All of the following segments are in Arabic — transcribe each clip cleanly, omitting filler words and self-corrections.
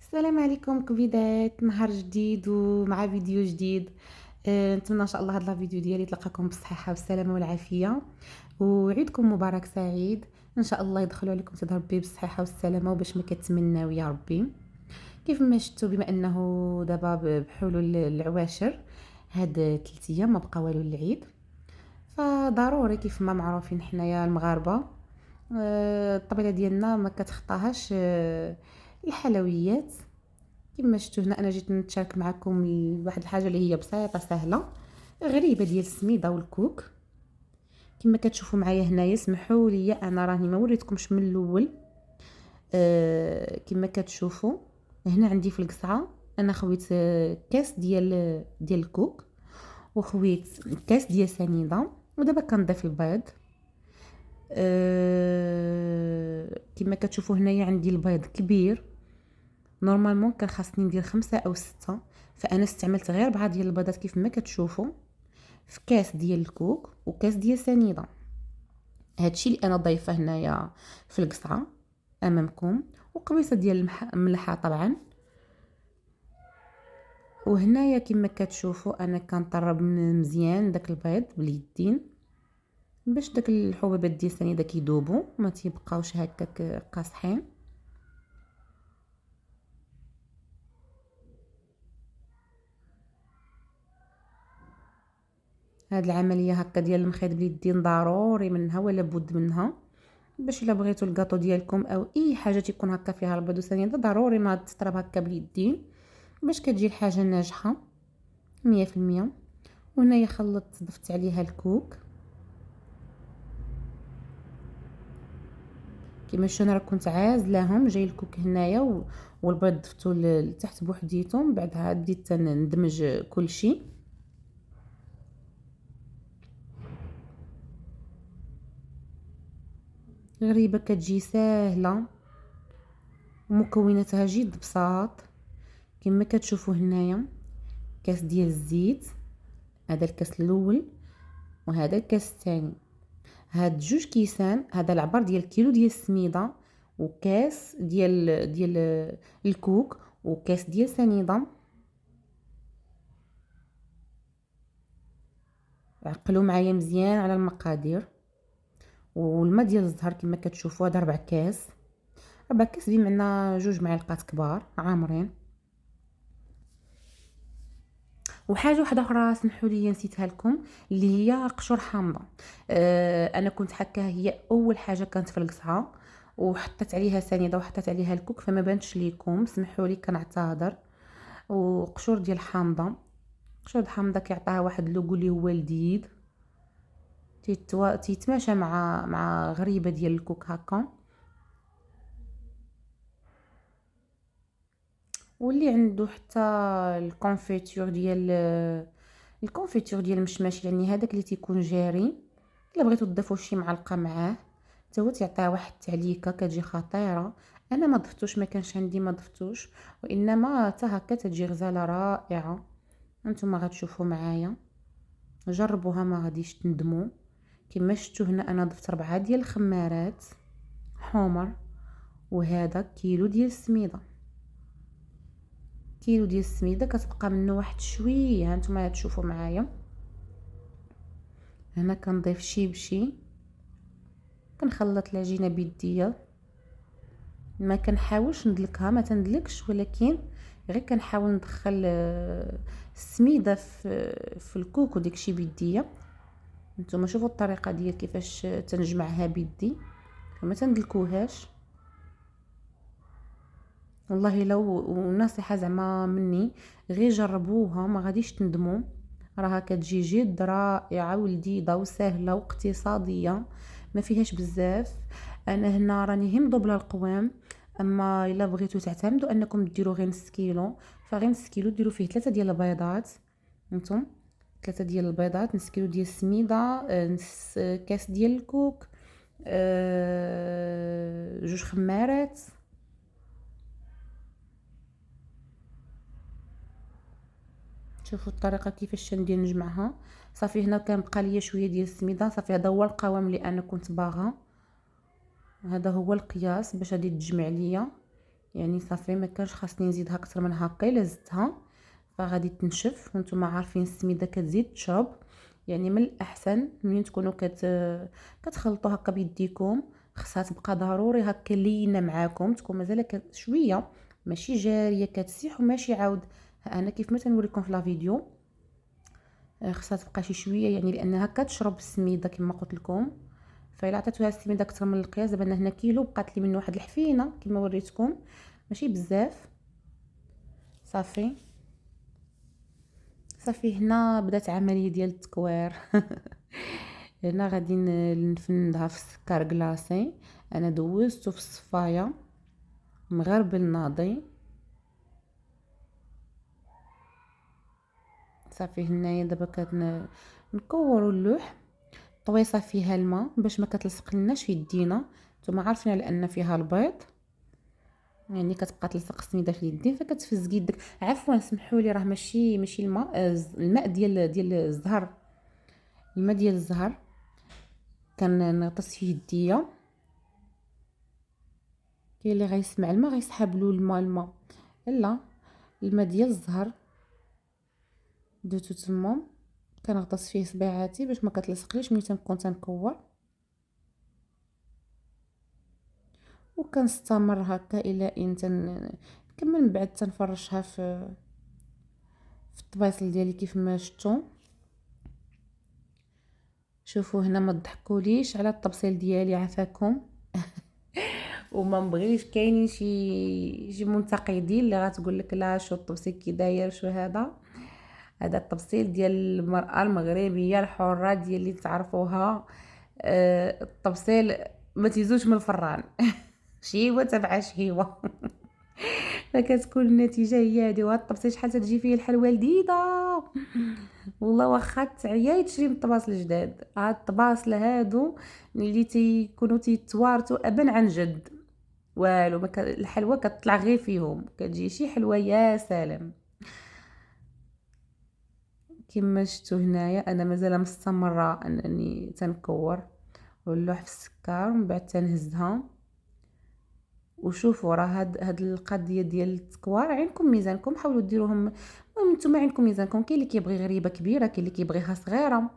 السلام عليكم كبيدات، نهار جديد ومع فيديو جديد. نتمنى ان شاء الله هذا الفيديو ديالي تلقاكم بالصحه والسلامه والعافيه، وعيدكم مبارك سعيد. ان شاء الله يدخلوا عليكم سيد ربي بالصحه والسلامه وباش ما كتمناو يا ربي. كيف ما شفتوا بما انه دابا بحلول العواشر، هاد 3 ايام ما بقى والو العيد، فضروري كيف ما معروفين حنايا المغاربه. الطبيله ديالنا ما كتخطاهاش الحلويات. كما شفتوا هنا انا جيت نتشارك معكم واحد الحاجه اللي هي بسيطه سهله غريبه ديال السميده والكوك. كما كتشوفوا معايا هنايا، سمحوا لي انا راني ما وريتكمش من الاول. كما كتشوفوا هنا عندي في القصعه انا خويت كاس ديال الكوك، وخويت كاس ديال سنيده، ودابا كنضيف البيض. كما كتشوفوا هنايا عندي البيض كبير، نورمالمون كان خاصني ندير 5 أو 6، فانا استعملت غير 4 ديال البيضات كيف ما كتشوفوا في كاس ديال الكوك وكاس ديال سنيده. هادشي اللي انا ضايفه هنايا في القصعه امامكم، وقبيصه ديال الملحه طبعا. وهنايا كما كتشوفوا انا كنطرب مزيان داك البيض باليدين باش داك الحبيبات ديال السنيده كيذوبوا ما تيبقاوش هكاك قاصحين. هاد العمليه هكا ديال المخيط باليدين ضروري منها ولا بد منها، باش الا بغيتو الكاطو ديالكم او اي حاجه تيكون هكا فيها البيض والسنيده ضروري ما تطرب هكا باليدين باش كتجي الحاجه ناجحه 100%. وهنايا خلطت ضفت عليها الكوك كما شفتوا، انا كنت عازلاهم جاي الكوك هنايا والبيض ضفتو لتحت بوحديتهم، بعدها بديت ندمج كل شيء. غريبه كتجي ساهله ومكوناتها جد بساط. كما كتشوفوا هنايا كاس ديال الزيت، هذا الكاس الاول وهذا الكاس الثاني، هاد 2 كيسان، هذا العبار ديال كيلو ديال السميده وكاس ديال الكوك وكاس ديال سنيده. عقلوا معايا مزيان على المقادير. والماء ديال الزهر كما كتشوفوا هذا 4 كاس، 4 كاس بمعنى 2 معالق كبار عامرين. وحاجه واحده اخرى سمحوا لي نسيتها لكم، اللي هي قشور حامضه. انا كنت حكاها هي اول حاجه كانت في القصعه، وحطيت عليها سنيده وحطيت عليها الكوك فما بانتش ليكم، سمحوا لي كنعتذر. وقشور ديال حامضه، قشور الحامضه كيعطيها واحد اللوغو اللي هو لذيذ، تيتماشى مع غريبه ديال الكوك هكا. واللي عنده حتى الكونفيتور ديال المشماش، يعني هذاك اللي تيكون جاري، الا بغيتو تضيفوا شي معلقه معاه حتى هو تيعطيها واحد التعليكه كتجي خطيره. انا ما ضفتوش، ما كانش عندي ما ضفتوش، وانما حتى هكا تجي غزاله رائعه. انتم غتشوفوا معايا، جربوها ما غاديش تندموا. كما شفتوا هنا انا ضفت 4 ديال الخمارات حمر، وهذا كيلو ديال السميده. كيلو ديال السميده كتبقى منه واحد شويه، هانتوما تشوفوا معايا. هنا كنضيف شي بشي، كنخلط العجينه بيديا، ما كنحاولش ندلكها، ما تندلكش، ولكن غير كنحاول ندخل السميده في الكوك وداكشي بيديا. نتوما شوفوا الطريقه ديال كيفاش تنجمعها بيدي، ما تندلكوهاش. والله لو نصيحه زعما مني، غير جربوها ما غاديش تندموا، راها كتجي جد رائعه ولذيذه وسهله واقتصاديه، ما فيهاش بزاف. انا هنا راني هم ضبله القوام، اما الا بغيتو تعتمدوا انكم ديروا غير نص كيلو، فغير نص كيلو ديروا فيه 3 ديال البيضات. انتم 3 ديال البيضات، نص كيلو ديال السميده، نص كاس ديال الكوك، 2 خمارات. شوفوا الطريقه كيفاش ندير نجمعها. صافي هنا كان بقى ليا شويه ديال السميده، صافي هذا هو القوام اللي انا كنت باغا، هذا هو القياس باش غادي تجمع ليا. يعني صافي ما كانش خاصني نزيدها اكثر من هكا. الا زدتها فغادي تنشف، وانتم عارفين السميده كتزيد تشرب. يعني من الاحسن ملي تكونوا كتخلطوا هكا بيديكم، خصها تبقى ضروري هكا لينه معاكم، تكون مازال شويه ماشي جاريه كتسيح وماشي عاود. ها انا كيف ما تنوريكم في لا فيديو، خصها تبقى شي شويه، يعني لانها كتشرب السميده كما قلت لكم. فإلا عطيتوها السميده اكثر من القياس، دابا هنا كيلو بقات لي منه واحد الحفينه كما وريتكم، ماشي بزاف. صافي صافي هنا بدات عمليه ديال التكوير. هنا غادي نفندها في السكر كلاصي. انا دوزته في الصفايه مغربل ناضي. صافي هنايا دابا نكوروا اللوح. طويصه فيها الماء باش ما كتلصق لناش في يدينا. نتوما عارفين على ان فيها البيض، يعني كتبقى تلصق السميده في اليدين فكتفز يدك. عفوا سمحوا لي، راه ماشي الماء، الماء ديال الزهر. الماء ديال الزهر كنغطس فيه يديا. كاين اللي غيسمع الماء غيسحب له الماء. لا، الماء ديال الزهر درتو تما، كنغطس فيه صبيعاتي باش ما كتلصقليش ملي تنكون تنكور. وكنستمر هكا الى ان نكمل. من بعد تنفرشها في الطبيصل ديالي كيف ما شفتوا. شوفوا هنا ما تضحكوليش على الطبسيل ديالي عافاكم. وما نبغيش كاينين شي منتقدين اللي غتقول لك لا شو الطبسيل كي داير شو هذا الطبسيل ديال المرأة المغربية الحرة ديال اللي تعرفوها. الطبسيل ما تيزوش من الفران. شهيوه تبع شهيوه. فكتكون النتيجه هي هذه. وهاد الطبسيل شحال تجي فيه الحلوه لذيذه والله، واخا تعياي تشري من الطباصل الجداد. هاد الطباصل هادو اللي تيكونوا تيتوارثوا ابا عن جد، والو الحلوى كتطلع غير فيهم، كتجي شي حلوه يا سلام. كما شفتوا هنايا انا مازال مستمره انني تنكور واللوح في السكر ومن بعد تنهزها. وشوفوا راه هاد القضيه ديال التكوار عينكم ميزانكم، حاولوا ديروهم. المهم نتوما عينكم ميزانكم، كاين اللي كيبغي غريبه كبيره، كاين اللي كيبغيها صغيره.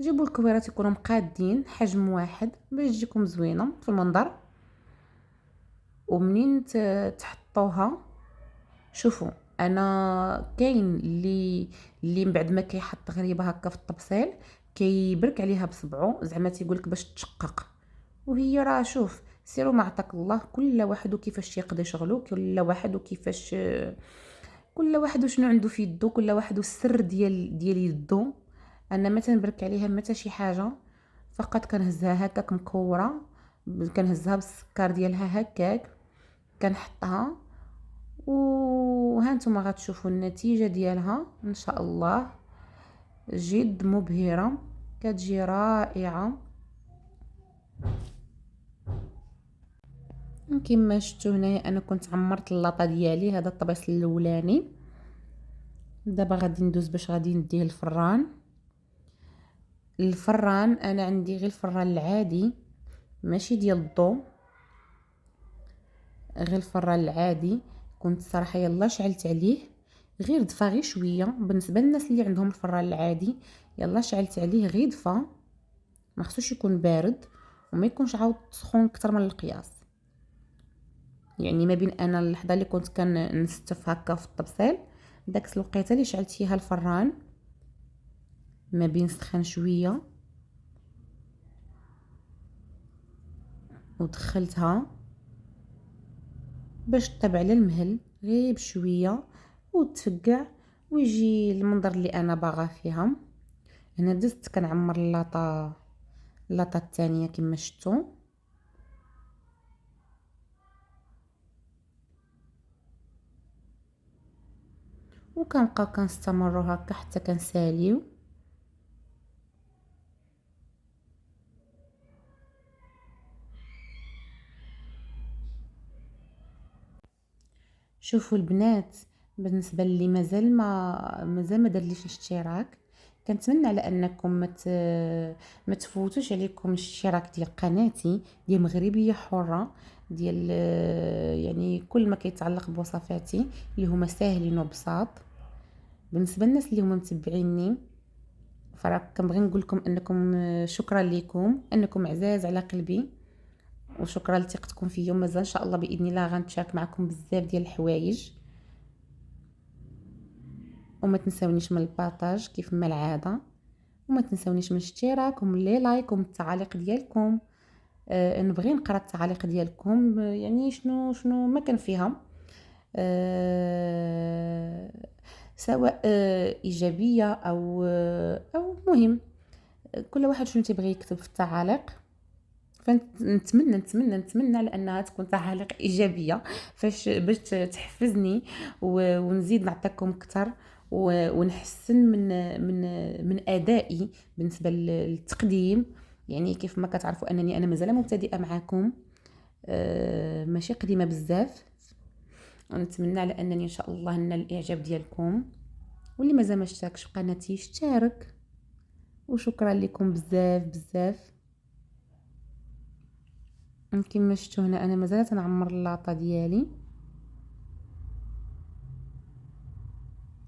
جيبوا الكويرات يكونوا مقادين حجم واحد باش تجيكم زوينه في المنظر. ومنين تحطوها، شوفوا انا كاين اللي من بعد ما كيحط غريبه هكا في الطبسيل كيبرك عليها بصبعو، زعما تيقولك باش تشقق. وهي راه شوف سيروا ما عطاك الله، كل واحد وكيفاش يقضي شغله، كل واحد وشنو عنده في يدو، كل واحد والسر ديال يدو. انا ما تنبرك عليها متى شي حاجه، فقط كنهزها هكاك مكوره، كنهزها بالسكر ديالها هكاك كنحطها. وها نتوما غتشوفوا النتيجه ديالها ان شاء الله جد مبهره، كتجي رائعه. كما شفتوا هنايا انا كنت عمرت اللاطه ديالي، هذا الطبيص الاولاني. دابا غادي ندوز باش غادي نديه الفران انا عندي غير الفران العادي ماشي ديال الضو، غير الفران العادي. كنت صراحه يلا شعلت عليه غير دفا غير شويه بالنسبه للناس اللي عندهم الفران العادي. يلا شعلت عليه غير دفا، ما خصوش يكون بارد وما يكونش عاود سخون اكثر من القياس. يعني ما بين انا اللحظه اللي كنت كنستف هكا في الطبسيل، داك الوقيته اللي شعلت فيها الفران ما بين سخن شويه ودخلتها باش طيب على المهل غير بشويه وتفقع ويجي المنظر اللي انا باغا فيها. هنا دزت كنعمر اللاطه الثانيه كما شفتوا. وكنبقاو كنستمروا هكا حتى كنساليو. شوفوا البنات، بالنسبه لي مازال ما دارليش الاشتراك، كنتمنى على انكم ما تفوتوش عليكم الاشتراك ديال قناتي ديال مغربيه حره. ديال يعني كل ما كيتعلق بوصفاتي اللي هما ساهلين وبساط. بالنسبه للناس اللي هما متبعيني فراه كنبغي نقول لكم انكم شكرا لكم انكم عزاز على قلبي، وشكرا لثقتكم فيا، ومازال ان شاء الله باذن الله غنتشارك معكم بزاف ديال الحوايج. وما تنساونيش من البارطاج كيف ما العاده، وما تنساونيش من الاشتراك ومن لي لايك ومن التعاليق ديالكم. نبغي نقرا التعاليق ديالكم، يعني شنو ما كان فيها، سواء ايجابيه او مهم، كل واحد شنو تيبغي يكتب في التعاليق. فنتمنى على انها تكون تعاليق ايجابيه باش تحفزني ونزيد نعطيكم اكثر ونحسن من ادائي بالنسبه للتقديم. يعني كيف ما كتعرفوا انني انا مازال مبتدئه معكم، ماشي قديمه بزاف. ونتمنى على انني ان شاء الله نال الاعجاب ديالكم، واللي مازال ما اشتركش في قناتي اشترك. وشكرا لكم بزاف بزاف. كما شفتوا هنا انا مازال تنعمر اللاطه ديالي،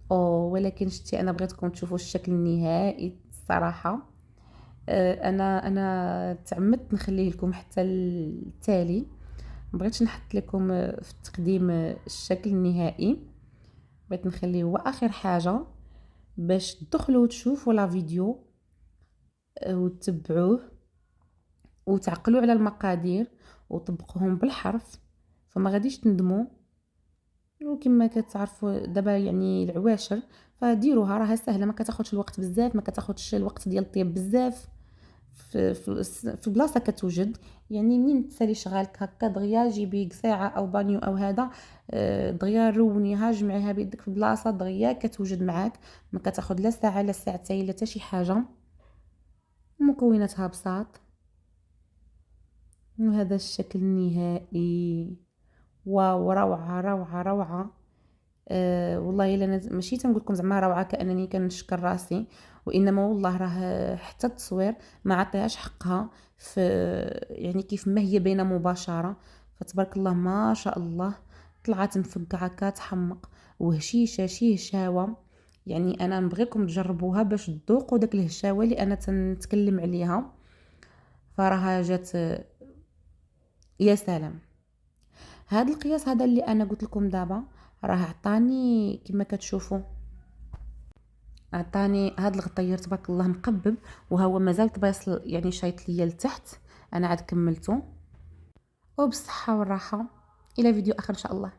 ولكن شتي انا بغيتكم تشوفوا الشكل النهائي الصراحه. انا تعمدت نخليه لكم حتى التالي، مبغيتش نحط لكم في التقديم الشكل النهائي، بغيت نخليه هو اخر حاجه باش تدخلوا وتشوفوا لا فيديو وتتبعوه وتعقلوا على المقادير وطبقوهم بالحرف، فما غاديش تندموا. وكما كتعرفوا دابا يعني العواشر فديروها، راها سهله، ما كتاخذش الوقت بزاف، ما كتاخذش الوقت ديال الطياب بزاف، في بلاصه كتوجد. يعني منين تسالي شغالك هكا دغيا جيبي ساعه او بانيو او هذا، دغيا رونيها جمعيها بيدك في بلاصه دغيا كتوجد معاك، ما كتاخذ لا ساعه لا ساعتين لا حتى شي حاجه. مكوناتها بساط، وهذا الشكل النهائي. واو، روعه روعه روعه. والله الا انا ماشي تنقول لكم زعما روعه كانني كنشكر راسي، وانما والله راه حتى التصوير ما عطيهاش حقها، في يعني كيف ما هي باينه مباشره. فتبارك الله ما شاء الله، طلعت مفقعه كتحمق وهشيشه شي هشاوه. يعني انا نبغيكم تجربوها باش تذوقوا داك الهشاوه اللي انا تنتكلم عليها. فراها جات يا سلام. هذا القياس هذا اللي انا قلت لكم دابا راه عطاني كما كتشوفوا، عطاني هذا الغطير تبارك الله مقبب، وهو مازال طبيصل يعني شايط ليا لتحت. انا عاد كملته. وبالصحه والراحه، الى فيديو اخر ان شاء الله.